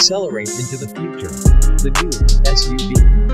accelerate into the future. The new SUV.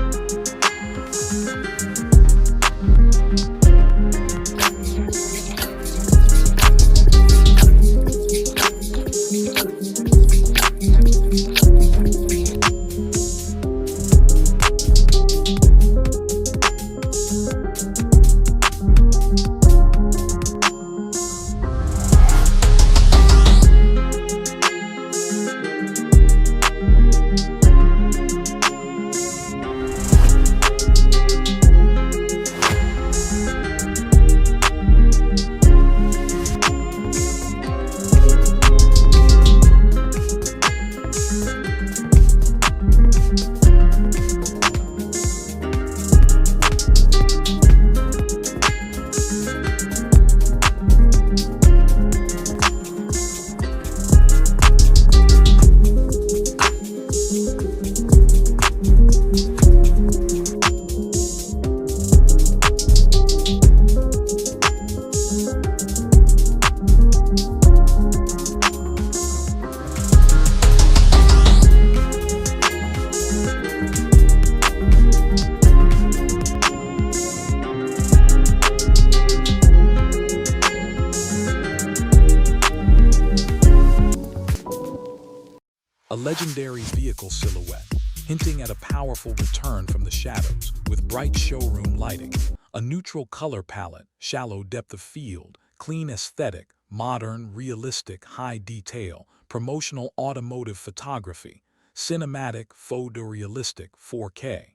A legendary vehicle silhouette, hinting at a powerful return from the shadows, with bright showroom lighting, a neutral color palette, shallow depth of field, clean aesthetic, modern, realistic, high detail, promotional automotive photography, cinematic, photorealistic, 4K.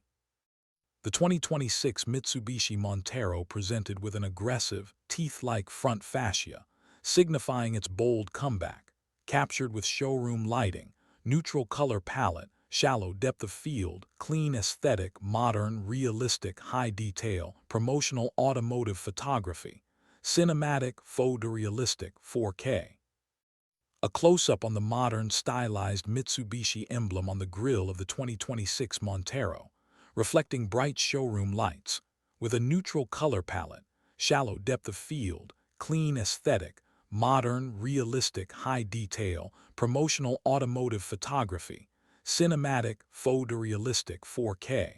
The 2026 Mitsubishi Montero presented with an aggressive, teeth-like front fascia, signifying its bold comeback, captured with showroom lighting, neutral color palette, shallow depth of field, clean aesthetic, modern, realistic, high detail, promotional automotive photography, cinematic, photorealistic, 4K. A close-up on the modern, stylized Mitsubishi emblem on the grille of the 2026 Montero, reflecting bright showroom lights, with a neutral color palette, shallow depth of field, clean aesthetic, modern, realistic, high detail, promotional automotive photography, cinematic, photorealistic, 4K.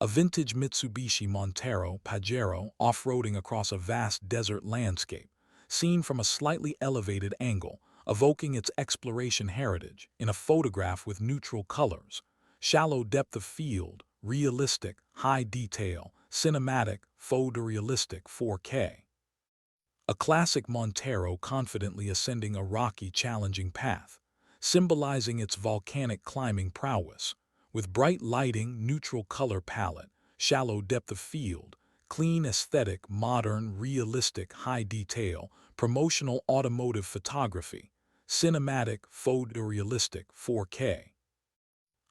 A vintage Mitsubishi Montero Pajero off-roading across a vast desert landscape, seen from a slightly elevated angle, evoking its exploration heritage in a photograph with neutral colors, shallow depth of field, realistic, high detail, cinematic, photorealistic, 4K. A classic Montero confidently ascending a rocky, challenging path, symbolizing its volcanic climbing prowess, with bright lighting, neutral color palette, shallow depth of field, clean aesthetic, modern, realistic, high detail, promotional automotive photography, cinematic, photorealistic, 4K.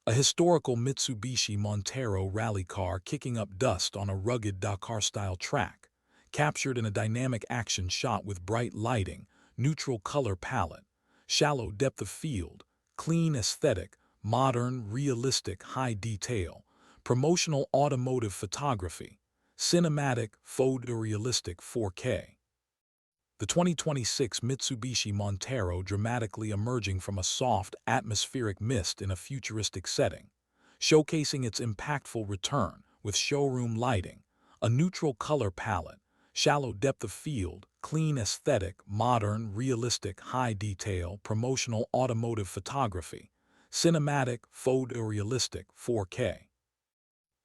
A historical Mitsubishi Montero rally car kicking up dust on a rugged Dakar-style track, captured in a dynamic action shot with bright lighting, neutral color palette, shallow depth of field, clean aesthetic, modern, realistic, high detail, promotional automotive photography, cinematic, photorealistic, 4K. The 2026 Mitsubishi Montero dramatically emerging from a soft, atmospheric mist in a futuristic setting, showcasing its impactful return with showroom lighting, a neutral color palette, shallow depth of field, clean aesthetic, modern, realistic, high detail, promotional automotive photography, cinematic, photorealistic, 4K.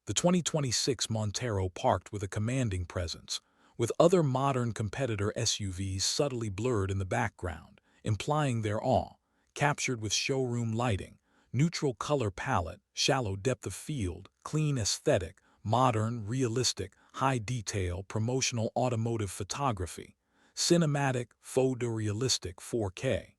The 2026 Montero parked with a commanding presence, with other modern competitor SUVs subtly blurred in the background, implying their awe, captured with showroom lighting, neutral color palette, shallow depth of field, clean aesthetic, modern, realistic, high detail, promotional automotive photography, cinematic, photorealistic, 4K.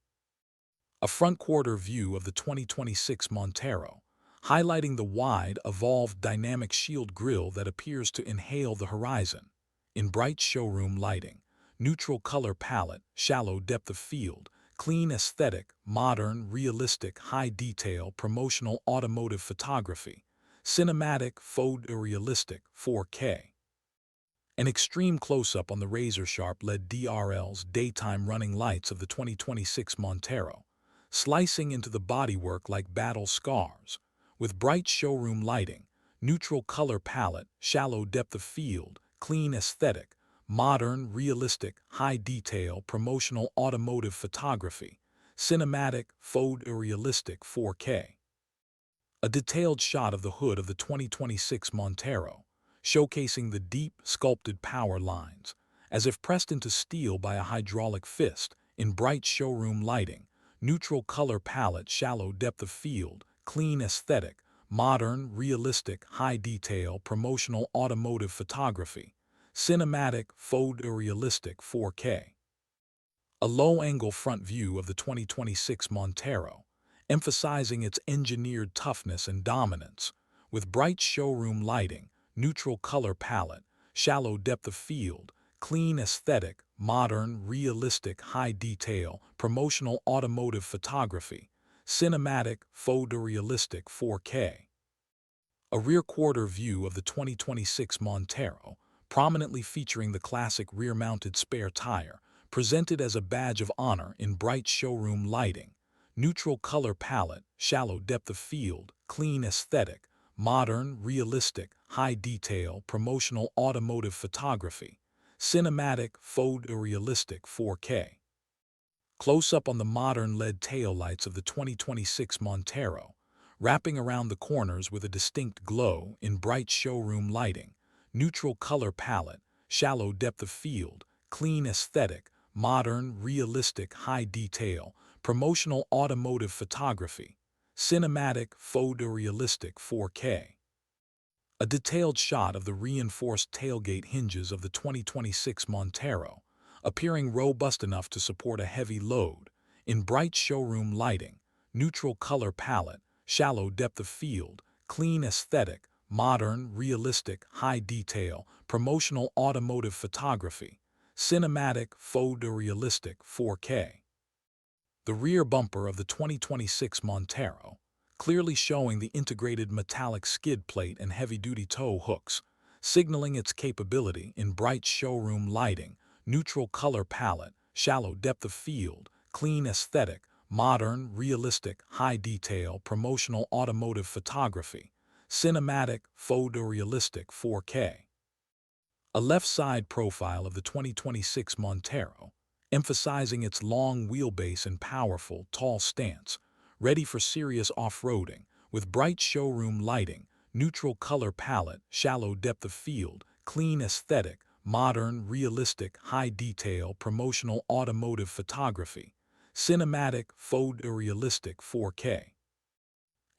A front-quarter view of the 2026 Montero, highlighting the wide, evolved dynamic shield grille that appears to inhale the horizon, in bright showroom lighting, neutral color palette, shallow depth of field, clean aesthetic, modern, realistic, high detail, promotional automotive photography, cinematic, photorealistic, 4K. An extreme close-up on the razor-sharp LED DRL's daytime running lights of the 2026 Montero, slicing into the bodywork like battle scars. With bright showroom lighting, neutral color palette, shallow depth of field, clean aesthetic, modern, realistic, high detail, promotional automotive photography, cinematic, photorealistic 4K. A detailed shot of the hood of the 2026 Montero, showcasing the deep, sculpted power lines, as if pressed into steel by a hydraulic fist, in bright showroom lighting, neutral color palette, shallow depth of field, clean aesthetic, modern, realistic, high detail, promotional automotive photography, cinematic, photorealistic 4K. A low-angle front view of the 2026 Montero, emphasizing its engineered toughness and dominance, with bright showroom lighting, neutral color palette, shallow depth of field, clean aesthetic, modern, realistic, high detail, promotional automotive photography, cinematic, photorealistic 4K. A rear-quarter view of the 2026 Montero, prominently featuring the classic rear-mounted spare tire, presented as a badge of honor in bright showroom lighting, neutral color palette, shallow depth of field, clean aesthetic, modern, realistic, high detail, promotional automotive photography, cinematic, photorealistic 4K. Close-up on the modern LED taillights of the 2026 Montero, wrapping around the corners with a distinct glow in bright showroom lighting, neutral color palette, shallow depth of field, clean aesthetic, modern, realistic, high detail, promotional automotive photography, cinematic, photorealistic 4K. A detailed shot of the reinforced tailgate hinges of the 2026 Montero, appearing robust enough to support a heavy load, in bright showroom lighting, neutral color palette, shallow depth of field, clean aesthetic, modern, realistic, high detail, promotional automotive photography, cinematic, photorealistic 4K. The rear bumper of the 2026 Montero, clearly showing the integrated metallic skid plate and heavy-duty tow hooks, signaling its capability in bright showroom lighting, neutral color palette, shallow depth of field, clean aesthetic, modern, realistic, high detail, promotional automotive photography, cinematic, photorealistic 4K. A left side profile of the 2026 Montero, emphasizing its long wheelbase and powerful, tall stance, ready for serious off-roading, with bright showroom lighting, neutral color palette, shallow depth of field, clean aesthetic, modern, realistic, high detail, promotional automotive photography, cinematic, photorealistic 4K.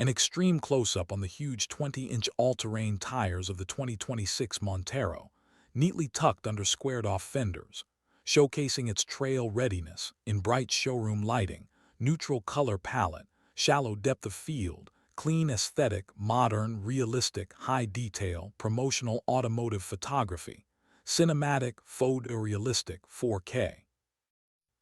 An extreme close-up on the huge 20-inch all-terrain tires of the 2026 Montero, neatly tucked under squared-off fenders, showcasing its trail readiness in bright showroom lighting, neutral color palette, shallow depth of field, clean aesthetic, modern, realistic, high detail, promotional automotive photography, cinematic, photorealistic 4K.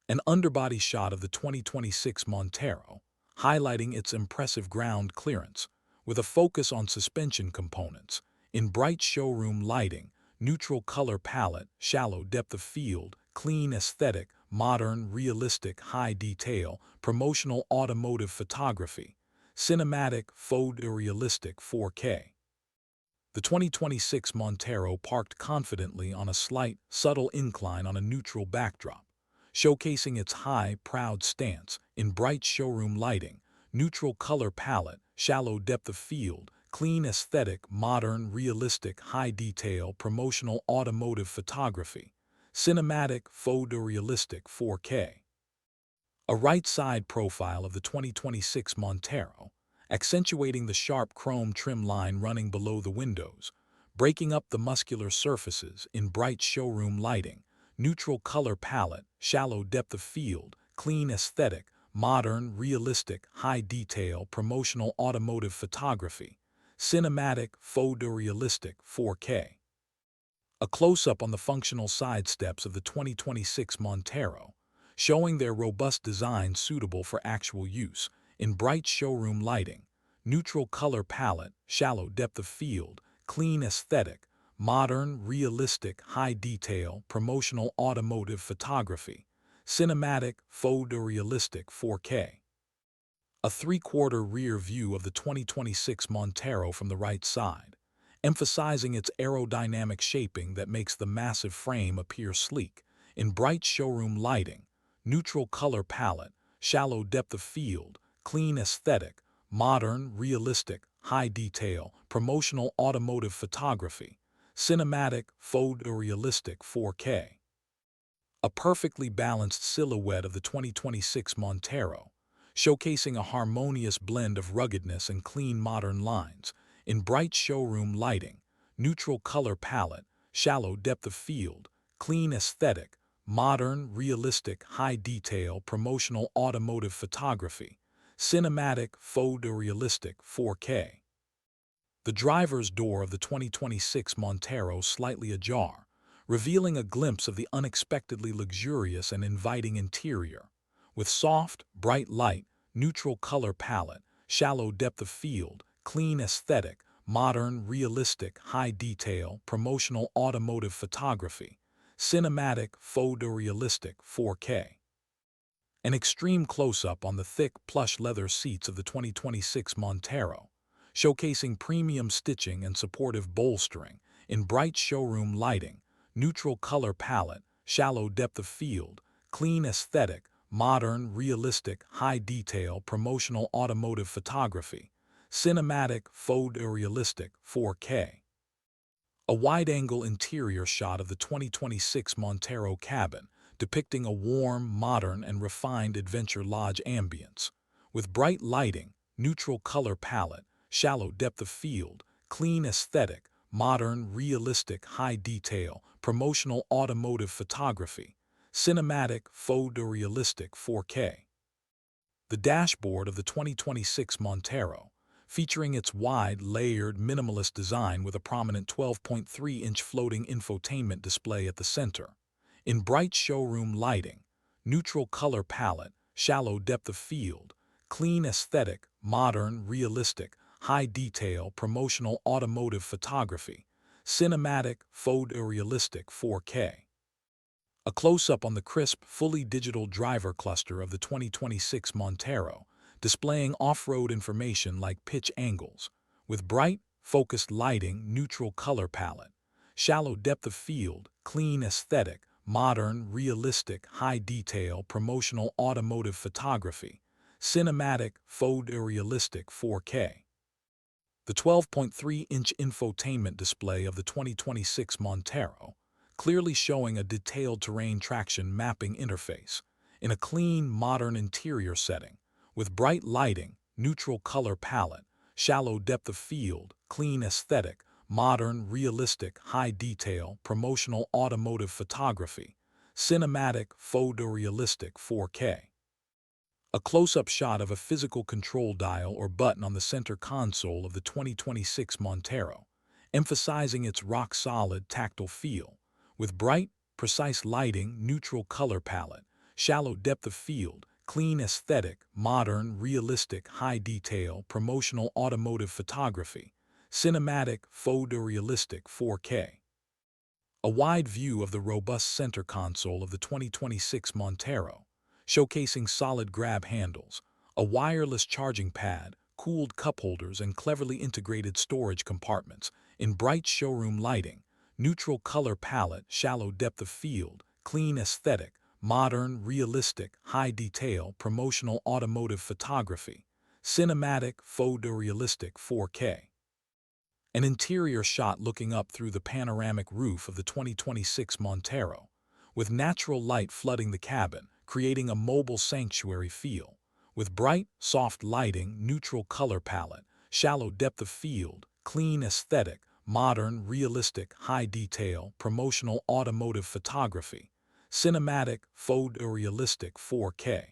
An underbody shot of the 2026 Montero, highlighting its impressive ground clearance, with a focus on suspension components, in bright showroom lighting, neutral color palette, shallow depth of field, clean aesthetic, modern, realistic, high detail, promotional automotive photography, cinematic, photorealistic 4K. The 2026 Montero parked confidently on a slight, subtle incline on a neutral backdrop, showcasing its high, proud stance in bright showroom lighting, neutral color palette, shallow depth of field, clean aesthetic, modern, realistic, high detail, promotional automotive photography, cinematic, photorealistic 4K. A right side profile of the 2026 Montero, accentuating the sharp chrome trim line running below the windows, breaking up the muscular surfaces in bright showroom lighting, neutral color palette, shallow depth of field, clean aesthetic, modern, realistic, high detail, promotional automotive photography, cinematic, photorealistic 4K. A close-up on the functional side steps of the 2026 Montero, showing their robust design suitable for actual use, in bright showroom lighting, neutral color palette, shallow depth of field, clean aesthetic, modern, realistic, high detail, promotional automotive photography, cinematic, photorealistic 4K. A three-quarter rear view of the 2026 Montero from the right side, emphasizing its aerodynamic shaping that makes the massive frame appear sleek. In bright showroom lighting, neutral color palette, shallow depth of field, clean aesthetic, modern, realistic, high detail, promotional automotive photography, cinematic, photorealistic 4K. A perfectly balanced silhouette of the 2026 Montero, showcasing a harmonious blend of ruggedness and clean modern lines. In bright showroom lighting, neutral color palette, shallow depth of field, clean aesthetic, modern, realistic, high detail, promotional automotive photography, cinematic, photorealistic 4K. The driver's door of the 2026 Montero slightly ajar, revealing a glimpse of the unexpectedly luxurious and inviting interior. With soft, bright light, neutral color palette, shallow depth of field, clean aesthetic, modern, realistic, high detail, promotional automotive photography, cinematic, photorealistic 4K. An extreme close-up on the thick, plush leather seats of the 2026 Montero, showcasing premium stitching and supportive bolstering. In bright showroom lighting, neutral color palette, shallow depth of field, clean aesthetic, modern, realistic, high detail, promotional automotive photography, cinematic, photorealistic 4K. A wide-angle interior shot of the 2026 Montero cabin, depicting a warm, modern, and refined Adventure Lodge ambience. With bright lighting, neutral color palette, shallow depth of field, clean aesthetic, modern, realistic, high detail, promotional automotive photography, cinematic, photorealistic 4K. The dashboard of the 2026 Montero, featuring its wide, layered, minimalist design with a prominent 12.3-inch floating infotainment display at the center. In bright showroom lighting, neutral color palette, shallow depth of field, clean aesthetic, modern, realistic, high detail, promotional automotive photography, cinematic, photorealistic 4K. A close-up on the crisp, fully digital driver cluster of the 2026 Montero, displaying off-road information like pitch angles, with bright, focused lighting, neutral color palette, shallow depth of field, clean aesthetic, modern, realistic, high detail, promotional automotive photography, cinematic, photorealistic 4K. The 12.3-inch infotainment display of the 2026 Montero, clearly showing a detailed terrain traction mapping interface, in a clean, modern interior setting, with bright lighting, neutral color palette, shallow depth of field, clean aesthetic, modern, realistic, high detail, promotional automotive photography, cinematic, photorealistic 4K. A close-up shot of a physical control dial or button on the center console of the 2026 Montero, emphasizing its rock-solid tactile feel, with bright, precise lighting, neutral color palette, shallow depth of field, clean aesthetic, modern, realistic, high detail, promotional automotive photography, cinematic, photorealistic 4K. A wide view of the robust center console of the 2026 Montero, showcasing solid grab handles, a wireless charging pad, cooled cup holders, and cleverly integrated storage compartments. In bright showroom lighting, neutral color palette, shallow depth of field, clean aesthetic, modern, realistic, high detail, promotional automotive photography, cinematic, photorealistic 4K. An interior shot looking up through the panoramic roof of the 2026 Montero, with natural light flooding the cabin, creating a mobile sanctuary feel. With bright, soft lighting, neutral color palette, shallow depth of field, clean aesthetic, modern, realistic, high detail, promotional automotive photography, cinematic, photorealistic 4K.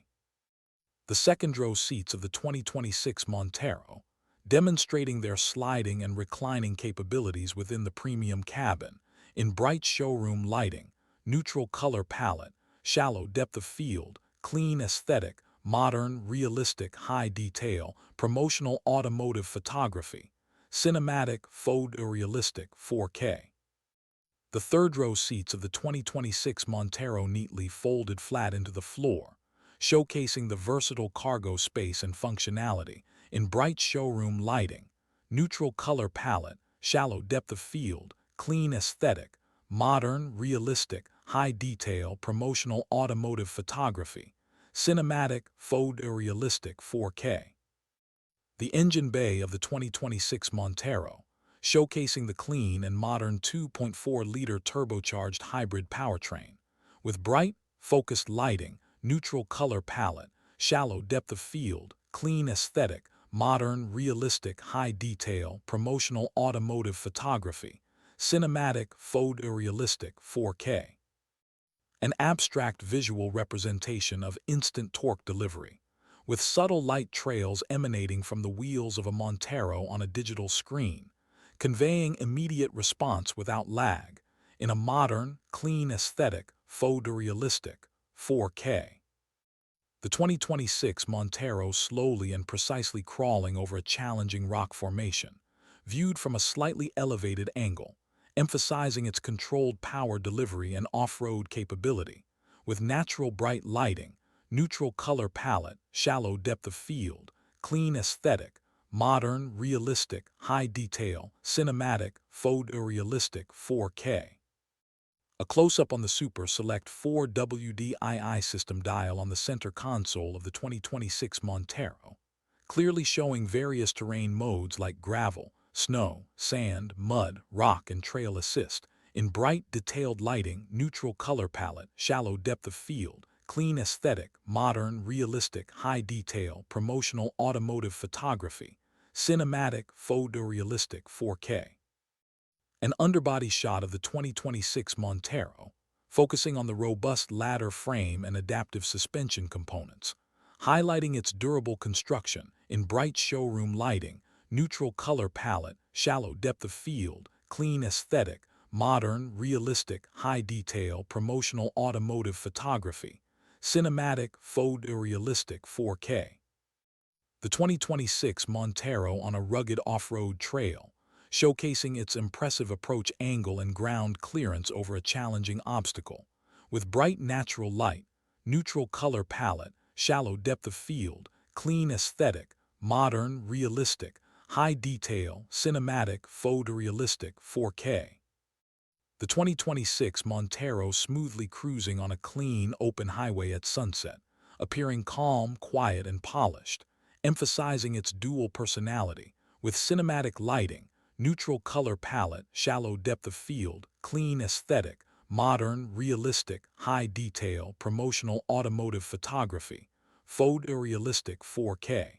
The second-row seats of the 2026 Montero, demonstrating their sliding and reclining capabilities within the premium cabin, in bright showroom lighting, neutral color palette, shallow depth of field, clean aesthetic, modern, realistic, high detail, promotional automotive photography, cinematic, photorealistic 4K. The third-row seats of the 2026 Montero neatly folded flat into the floor, showcasing the versatile cargo space and functionality in bright showroom lighting, neutral color palette, shallow depth of field, clean aesthetic, modern, realistic, high detail, promotional automotive photography, cinematic, photorealistic 4K. The engine bay of the 2026 Montero, showcasing the clean and modern 2.4-liter turbocharged hybrid powertrain, with bright, focused lighting, neutral color palette, shallow depth of field, clean aesthetic, modern, realistic, high detail, promotional automotive photography, cinematic, photorealistic 4K. An abstract visual representation of instant torque delivery, with subtle light trails emanating from the wheels of a Montero on a digital screen, conveying immediate response without lag, in a modern, clean aesthetic, photorealistic 4K. The 2026 Montero slowly and precisely crawling over a challenging rock formation, viewed from a slightly elevated angle, emphasizing its controlled power delivery and off-road capability, with natural bright lighting, neutral color palette, shallow depth of field, clean aesthetic, modern, realistic, high detail, cinematic, photorealistic 4K. A close-up on the Super Select 4WDII system dial on the center console of the 2026 Montero, clearly showing various terrain modes like gravel, snow, sand, mud, rock, and trail assist, in bright, detailed lighting, neutral color palette, shallow depth of field, clean aesthetic, modern, realistic, high detail, promotional automotive photography, cinematic, photorealistic 4K. An underbody shot of the 2026 Montero, focusing on the robust ladder frame and adaptive suspension components, highlighting its durable construction in bright showroom lighting, neutral color palette, shallow depth of field, clean aesthetic, modern, realistic, high detail, promotional automotive photography, cinematic, photorealistic 4K. The 2026 Montero on a rugged off-road trail, showcasing its impressive approach angle and ground clearance over a challenging obstacle, with bright natural light, neutral color palette, shallow depth of field, clean aesthetic, modern, realistic, high detail, cinematic, photorealistic 4K. The 2026 Montero smoothly cruising on a clean, open highway at sunset, appearing calm, quiet, and polished, emphasizing its dual personality, with cinematic lighting, neutral color palette, shallow depth of field, clean aesthetic, modern, realistic, high detail, promotional automotive photography, photorealistic 4K.